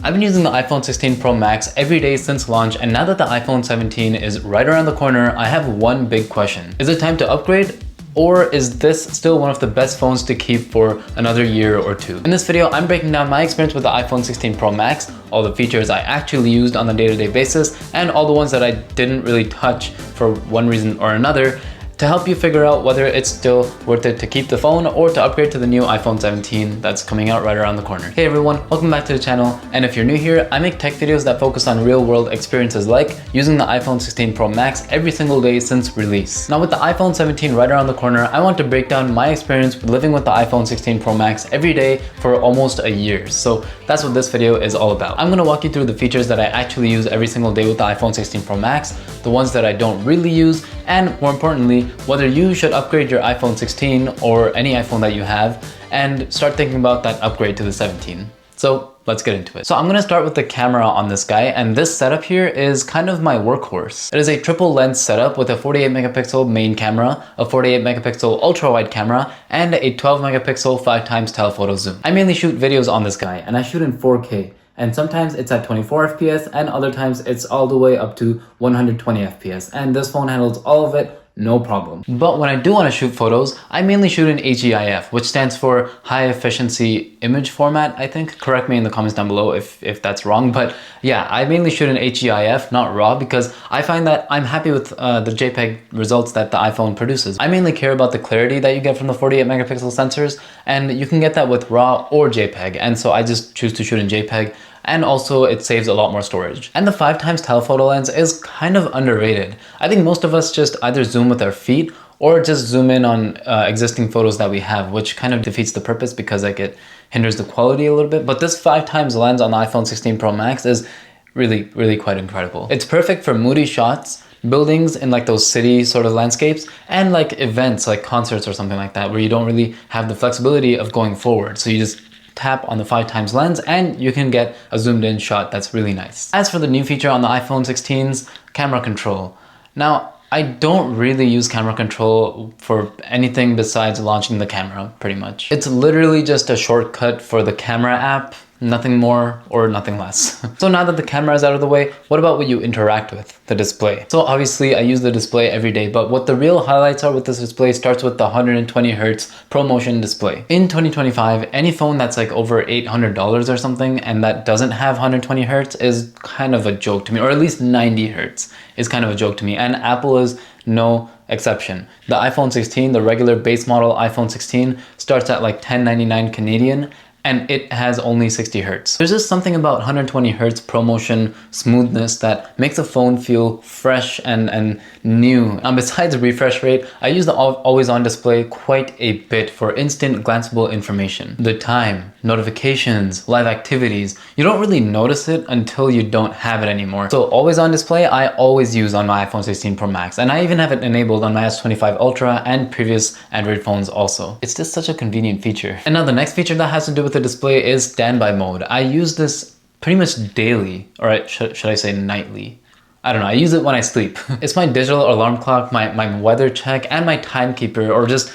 I've been using the iPhone 16 Pro Max every day since launch, and now that the iPhone 17 is right around the corner, I have one big question. Is it time to upgrade? Or is this still one of the best phones to keep for another year or two? In this video, I'm breaking down my experience with the iPhone 16 Pro Max, all the features I actually used on a day-to-day basis, and all the ones that I didn't really touch for one reason or another, to help you figure out whether it's still worth it to keep the phone or to upgrade to the new iPhone 17 that's coming out right around the corner. Hey everyone, welcome back to the channel, and if you're new here, I make tech videos that focus on real-world experiences like using the iPhone 16 Pro Max every single day since release. Now with the iPhone 17 right around the corner, I want to break down my experience with living with the iPhone 16 Pro Max every day for almost a year. So that's what this video is all about. I'm going to walk you through the features that I actually use every single day with the iPhone 16 Pro Max, the ones that I don't really use, and more importantly, whether you should upgrade your iPhone 16 or any iPhone that you have and start thinking about that upgrade to the 17. So let's get into it. So I'm gonna start with the camera on this guy, and this setup here is kind of my workhorse. It is a triple lens setup with a 48 megapixel main camera, a 48 megapixel ultra wide camera, and a 12 megapixel 5x telephoto zoom. I mainly shoot videos on this guy, and I shoot in 4K. And sometimes it's at 24 FPS and other times it's all the way up to 120 FPS. And this phone handles all of it, no problem. But when I do want to shoot photos, I mainly shoot in HEIF, which stands for High Efficiency Image Format, I think. Correct me in the comments down below if that's wrong. But yeah, I mainly shoot in HEIF, not RAW, because I find that I'm happy with the JPEG results that the iPhone produces. I mainly care about the clarity that you get from the 48 megapixel sensors, and you can get that with RAW or JPEG. And so I just choose to shoot in JPEG. And also it saves a lot more storage. And the 5x telephoto lens is kind of underrated. I think most of us just either zoom with our feet or just zoom in on existing photos that we have, which kind of defeats the purpose because like it hinders the quality a little bit. But this 5x lens on the iPhone 16 Pro Max is really quite incredible. It's perfect for moody shots, buildings in like those city sort of landscapes, and like events like concerts or something like that where you don't really have the flexibility of going forward. So you just tap on the 5x lens and you can get a zoomed in shot that's really nice. As for the new feature on the iPhone 16's camera control. Now, I don't really use camera control for anything besides launching the camera, pretty much. It's literally just a shortcut for the camera app, nothing more or nothing less. So now that the camera is out of the way, what about what you interact with, the display? So obviously I use the display every day, but what the real highlights are with this display starts with the 120 Hz ProMotion display. In 2025, any phone that's like over $800 or something and that doesn't have 120 Hz is kind of a joke to me, or at least 90 Hz is kind of a joke to me, and Apple is no exception. The iPhone 16, the regular base model iPhone 16, starts at like $1099 Canadian, and it has only 60 Hz. There's just something about 120 Hz ProMotion smoothness that makes a phone feel fresh and new. Besides refresh rate, I use the always-on display quite a bit for instant glanceable information. The time, notifications, live activities, you don't really notice it until you don't have it anymore. So always-on display, I always use on my iPhone 16 Pro Max, and I even have it enabled on my S25 Ultra and previous Android phones also. It's just such a convenient feature. And now the next feature that has to do with the display is standby mode. I use this pretty much daily, or should I say nightly? I don't know, I use it when I sleep. It's my digital alarm clock, my weather check, and my timekeeper, or just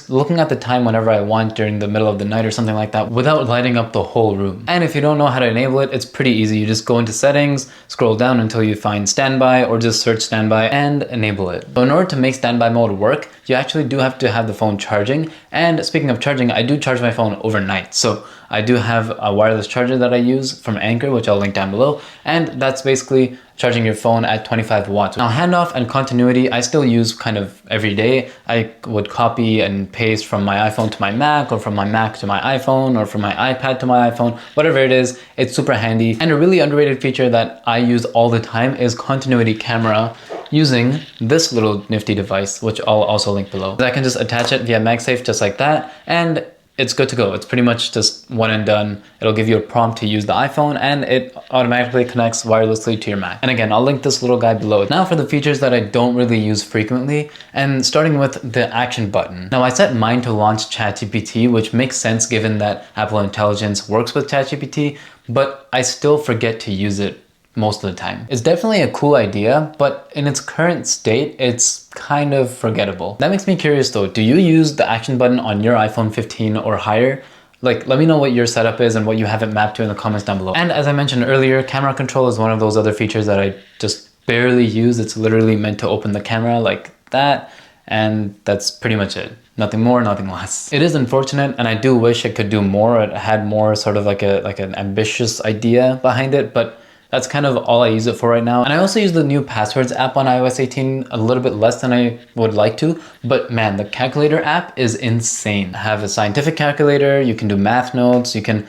looking at the time whenever I want during the middle of the night or something like that without lighting up the whole room. And if you don't know how to enable it, it's pretty easy. You just go into settings, scroll down until you find standby, or just search standby and enable it. So in order to make standby mode work, you actually do have to have the phone charging. And speaking of charging, I do charge my phone overnight. So I do have a wireless charger that I use from Anchor, which I'll link down below. And that's basically charging your phone at 25 watts. Now handoff and continuity, I still use kind of every day. I would copy and paste from my iPhone to my Mac, or from my Mac to my iPhone, or from my iPad to my iPhone, whatever it is, it's super handy. And a really underrated feature that I use all the time is continuity camera using this little nifty device, which I'll also link below. I can just attach it via MagSafe just like that, and it's good to go. It's pretty much just one and done. It'll give you a prompt to use the iPhone, and it automatically connects wirelessly to your Mac. And again, I'll link this little guy below. Now for the features that I don't really use frequently, and starting with the action button. Now I set mine to launch ChatGPT, which makes sense given that Apple Intelligence works with ChatGPT, but I still forget to use it most of the time. It's definitely a cool idea, but in its current state, it's kind of forgettable. That makes me curious though, do you use the action button on your iPhone 15 or higher? Like, let me know what your setup is and what you have it mapped to in the comments down below. And as I mentioned earlier, camera control is one of those other features that I just barely use. It's literally meant to open the camera like that, and that's pretty much it. Nothing more, nothing less. It is unfortunate, and I do wish it could do more. It had more sort of like an ambitious idea behind it, but that's kind of all I use it for right now. And I also use the new passwords app on iOS 18 a little bit less than I would like to, but man, the calculator app is insane. I have a scientific calculator, you can do math notes, you can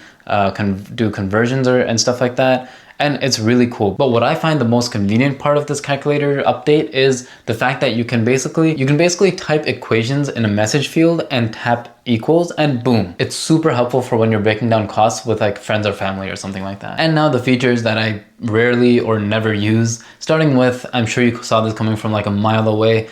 do conversions and stuff like that. And it's really cool. But what I find the most convenient part of this calculator update is the fact that you can basically type equations in a message field and tap equals, and boom. It's super helpful for when you're breaking down costs with like friends or family or something like that. And now the features that I rarely or never use, starting with, I'm sure you saw this coming from like a mile away,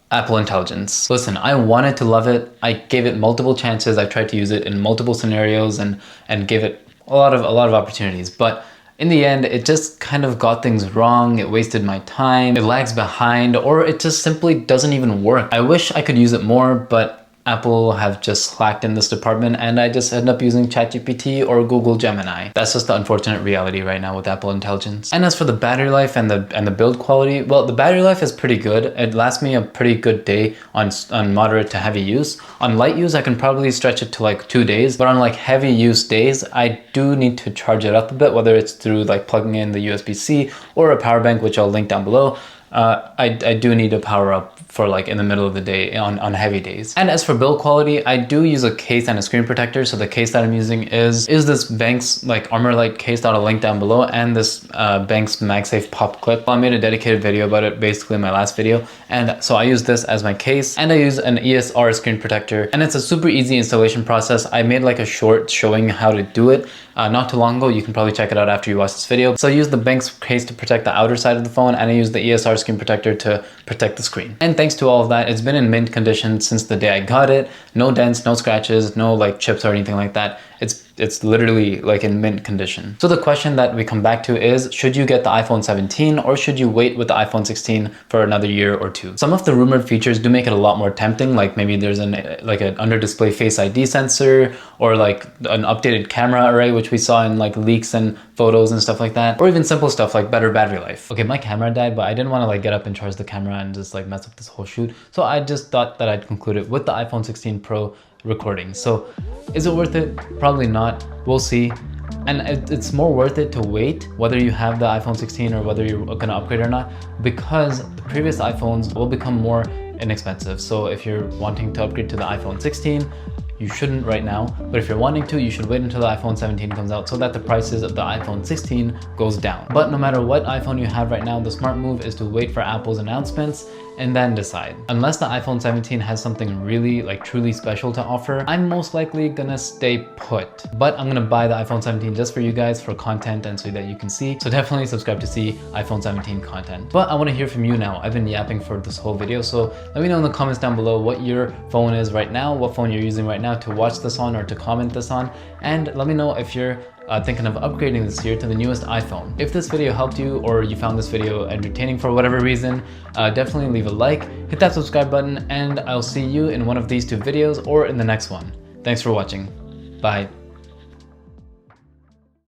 Apple Intelligence. Listen, I wanted to love it. I gave it multiple chances. I tried to use it in multiple scenarios and gave it a lot of opportunities. But in the end, it just kind of got things wrong. It wasted my time, it lags behind, or it just simply doesn't even work. I wish I could use it more, but Apple have just slacked in this department, and I just end up using ChatGPT or Google Gemini. That's just the unfortunate reality right now with Apple Intelligence. And as for the battery life and the build quality, well, the battery life is pretty good. It lasts me a pretty good day on moderate to heavy use. On light use, I can probably stretch it to like 2 days, but on like heavy use days, I do need to charge it up a bit, whether it's through like plugging in the USB-C or a power bank, which I'll link down below. I do need to power up for like in the middle of the day on heavy days. And as for build quality, I do use a case and a screen protector. So the case that I'm using is this Banks like Armor Light case that I'll link down below, and this Banks MagSafe pop clip. I made a dedicated video about it basically in my last video. And so I use this as my case, and I use an ESR screen protector, and it's a super easy installation process. I made like a short showing how to do it not too long ago. You can probably check it out after you watch this video. So I use the Banks case to protect the outer side of the phone, and I use the ESR screen protector to protect the screen. And thanks to all of that, it's been in mint condition since the day I got it. No dents, no scratches, no like chips or anything like that. It's literally like in mint condition. So the question that we come back to is, should you get the iPhone 17 or should you wait with the iPhone 16 for another year or two? Some of the rumored features do make it a lot more tempting, like maybe there's an under display Face ID sensor, or like an updated camera array, which we saw in like leaks and photos and stuff like that, or even simple stuff like better battery life. Okay, my camera died, but I didn't want to like get up and charge the camera and just like mess up this whole shoot. So I just thought that I'd conclude it with the iPhone 16 Pro recording. So is it worth it? Probably not. We'll see. And it's more worth it to wait whether you have the iPhone 16 or whether you're gonna upgrade or not, because the previous iPhones will become more inexpensive. So if you're wanting to upgrade to the iPhone 16, you shouldn't right now, but if you're wanting to, you should wait until the iPhone 17 comes out so that the prices of the iPhone 16 goes down. But no matter what iPhone you have right now, the smart move is to wait for Apple's announcements and then decide. Unless the iPhone 17 has something really like truly special to offer, I'm most likely gonna stay put. But I'm gonna buy the iPhone 17 just for you guys, for content and so that you can see. So definitely subscribe to see iPhone 17 content. But I wanna hear from you now. I've been yapping for this whole video, so let me know in the comments down below what your phone is right now, what phone you're using right now to watch this on or to comment this on, and let me know if you're thinking of upgrading this year to the newest iPhone. If this video helped you or you found this video entertaining for whatever reason, definitely leave a like, hit that subscribe button, and I'll see you in one of these two videos or in the next one. Thanks for watching. Bye.